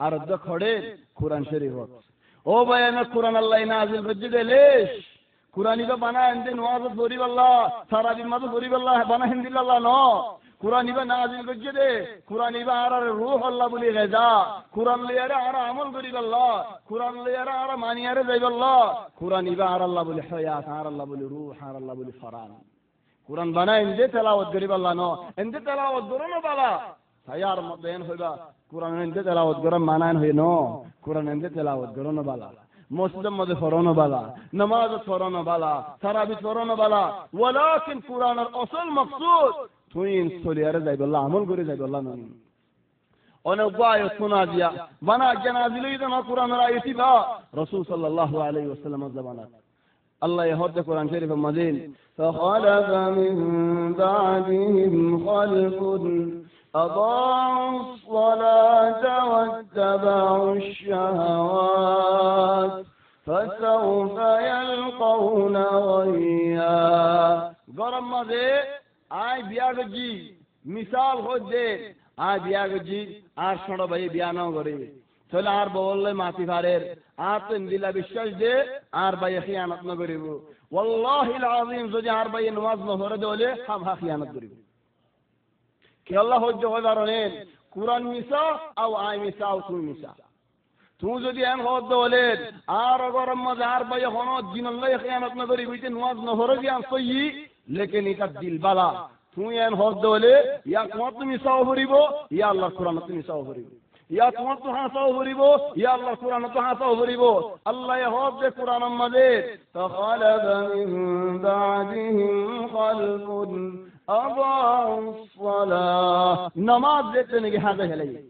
আর খড়ে কোরআন শরীফ ও বয়ান কোরআন আল্লাহ নাজিল করছে দেলেশ কুরআনি বা বানা এনতে নওয়াজ পড়িব আল্লাহ সারা দিন মাঝে পড়িব আল্লাহ বানা হিন্দিল আল্লাহ ন কুরআনি বা নাজিল করছে দে কুরআনি বা আর রূহ আল্লাহ বলি রেজা কুরআন লিয়ারে আর আমল করিব আল্লাহ কুরআন লিয়ারে আর মানিয়ারে যাইব আল্লাহ কুরআনি বা আর আল্লাহ বলি হায়াত আর আল্লাহ বলি রূহ আর আল্লাহ বলি ফরান কুরআন বানা এনতে তেলাওয়াত করিব আল্লাহ ন এনতে তেলাওয়াত করো না বালা সায়ার মদেন হইবা কুরআন এনতে তেলাওয়াত করো মানান হই ন কুরআন এনতে তেলাওয়াত করো না বালা মসজিদের মধ্যে ফরনো বালা নামাজ ফরনো বালা তারাবি ফরনো বালা ওয়ালাকিন কুরআনের আসল মাকসুদ তুই ইনসলিয়ারে যাইব আল্লাহ আমল করে যাইব আল্লাহ নন অনেক বায় শোনা দিয়া বানা জানাজিলই না কুরআনের আয়াতি বা রাসূল সাল্লাল্লাহু আলাইহি ওয়াসাল্লাম জামানা আল্লাহ ইহতে কুরআন শরীফে মাজিদ ফাখালাফা মিন বাদিহিম খালফুন أضاعوا الصلاة واتبعوا الشهوات فسوف يلقون غيا গরম মাঝে আয় বিয়া গজি মিসাল হচ্ছে আয় বিয়া গজি আর ছোট ভাই বিয়া ন করে চলে আর বললে মাতি ফারের আর তো দিলা বিশ্বাস দে আর ভাই খিয়ানত ন করিব ওয়াল্লাহিল আযীম যদি আর ভাই নামাজ ন পড়ে দলে হাম খিয়ানত করিব কি আল্লাহ হজ্জ হদারনেন কুরআন মিসা আও আই মিসা আও তুই মিসা তুই যদি এম হদ দলে আর গরম মাঝে আর ভাই হনো দিন আল্লাহ খিয়ানত ন করি বিতে নামাজ ন পড়ে দিয়া সই লেকিন এটা দিল বালা তুই এম হদ দলে ইয়া কোত মিসা হরিব ইয়া আল্লাহ কুরআন তুমি মিসা হরিব ইয়া তোমার তো হাসাও হরিব ইয়া আল্লাহ কুরআন তো হাসাও হরিব আল্লাহ হদ দে কুরআন মাঝে তাখালাবা মিন বাদিহিম খালফুন أضاعوا الصلاة نماز دیتے نگی حاضر ہے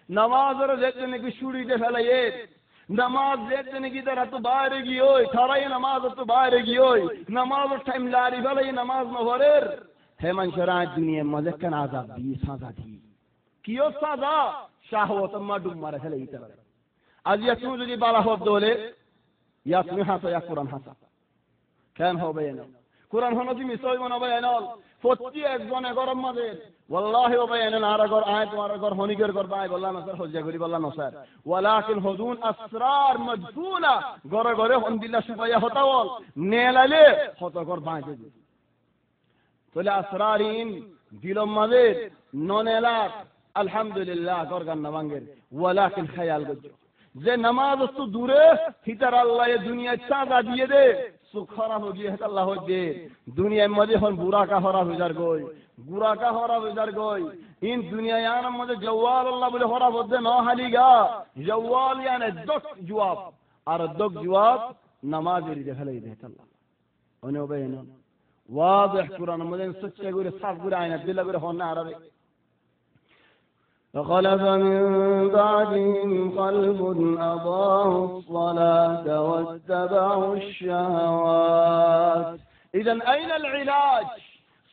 نماز رو دیتے نگی شوری دے پھلائے نماز دیتے نگی در تو باہر گی ہوئی تھرائی نماز تو باہر گی ہوئی نماز ٹائم لاری پھلائے نماز نہورر ہے من شرائط دنیا مذکن آزاد بھی سازا تھی کیوں سازا شاہوت اما ڈوم مارے پھلائے طرح از یا تم جدی بالا ہوب دولے یا تمہیں حسا یا قرآن حسا کیم ہو بینا কুরআন হনো তুমি সই মনে বয়ানল প্রতি একজন গরম মাঝে ওয়াল্লাহি ওয়া বায়ানান আর গর আয়াত আর গর হনিকের গর বাই বল্লা না স্যার হজ্জা করি বল্লা না স্যার ওয়ালাকিন হুজুন আসরার মজফুলা গরে গরে হন্দিল্লা সুবাইয়া হতাওল নেলালে হত গর বাই দে তোলে আসরারিন দিলম মাঝে ননেলা আলহামদুলিল্লাহ গর গান নামাঙ্গের ওয়ালাকিন খায়াল গজ যে নামাজ তো দূরে হিতার আল্লাহ এ দুনিয়া চাঁদা দিয়ে দে خراب ہو گئی ہے اللہ ہو جے دنیا مجھے ہن برا کا خراب ہو جار گئی برا کا خراب ہو جار گئی ان دنیا یان مجھے جوال اللہ بولے خراب ہو دے نہ حالی گا جوال یعنی دک جواب اور دک جواب نماز ری دخلے دے اللہ انو بہن واضح قرآن مجھے سچے گورے صاف گورے آئینہ دل گورے ہونا عربی فخلف من بعدهم خلف أضاعوا الصلاة واتبعوا الشهوات إذن أين العلاج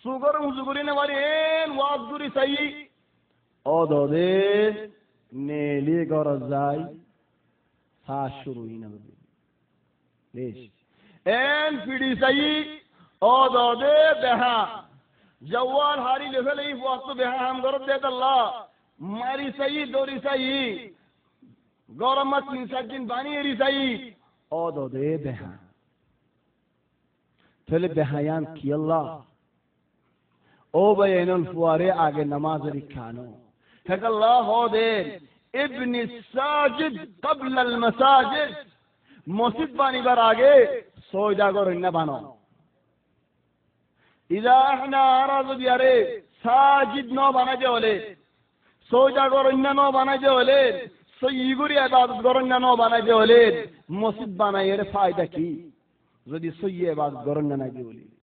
سوغر مزغرين ورين واذكري سيء أودودين نيلي غرزاي ساشروين ليش ان فيدي سيء أودودي بها جوال هاري لفلي وقت بها هم غرب ديت الله মারি সাই দরি সাই গরম তিন চার দিন বানিয়ে রি সাই অদো দে বেহা তাহলে বেহায়ান কি আল্লাহ ও বাইনুল ফুয়ারে আগে নামাজ রিখানো হে আল্লাহ হো দে ইবন সাজিদ قبل المساجد মসজিদ বানিবার আগে সওদা করেন না বানো ইদা احنا আরাজ বিয়ারে সাজিদ ন বানাতে হলে সৌজা গরণ্য ন বানাইতে হলে সইগুড়ি ইবাদত গরণ্য ন বানাইতে হলে মসজিদ বানাইয়ের ফায়দা কি যদি সই ইবাদত গরণ্য না দিয়ে বলি